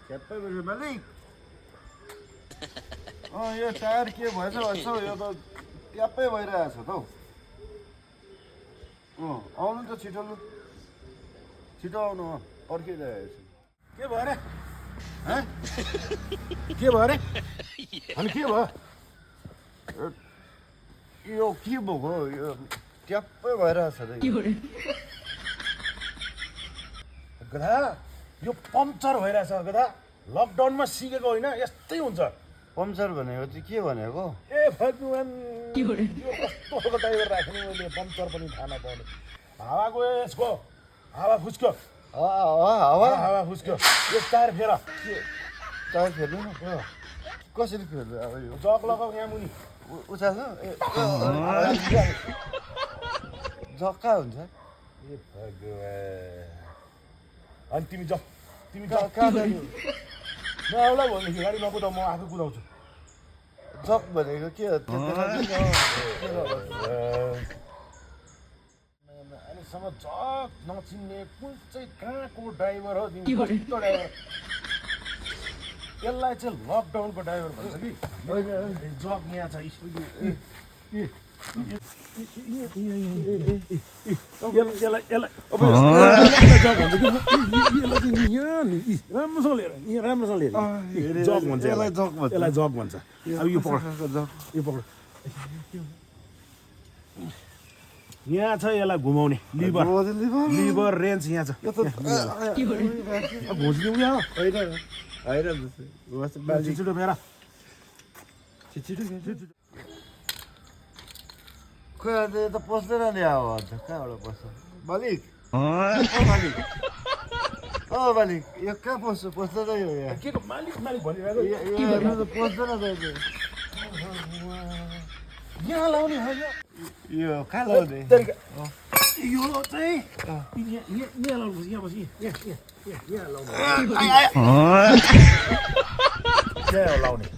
Siapa berbalik? Oh ya tyre के भएछ भन्छ यो त ट्याप्पै भइरहेछ त हौ आउनु त छिटो लु छिटो आउनु पर्खिरहेको छु के भयो रे के भयो रे अनि के भयो यो के भएको यो ट्याप्पै भइरहेछ त गधा यो पम्चर भइरहेछ गधा लकडाउनमा सिकेको होइन यस्तै हुन्छ पम्चर भनेको चाहिँ के भनेको ए भगवान यो कस्तो खालको टाइगर राख्ने मैले पम्चर पनि थाहा नपाउने हावाको यसको हावा फुस्क्यो हावा फुस्क्यो यो टायर फेर टायर फेर्नु न कसरी फेर्नु अब यो जग लगाऊ यहाँ मुनि उचाल्नु जग कहाँ हुन्छ ए भगवान अनि तिमी जग कहाँ जानु नआउला भनेदेखि गाडी नकुदाउ म आफै कुदाउँछु जग भनेको के हो अहिलेसम्म जग नचिन्ने कुन चाहिँ कहाँको ड्राइभर हो तिमी कस्तो ड्राइभर यसलाई चाहिँ लकडाउनको ड्राइभर भन्छ कि जग यहाँ छ राम्रोसँग जग भन्छ अब यो पक्र यहाँ छ यसलाई घुमाउने लिभर रेन्ज यहाँ छ घुम्दिउँ यहाँ छिटो फेर खोइ अन्त यो त पस्दैन नि अब अन्त कहाँबाट पस्छ मालिक ओ मालिक यो कहाँ पस्छ पस्दैन यो यहाँ के मालिक भनिरहेको त पस्दैन त यहाँ लाउने होइन यो कहाँ लाउने यो चाहिँ यहाँ लाउनु यहाँ बस यहाँ लाउने लाउने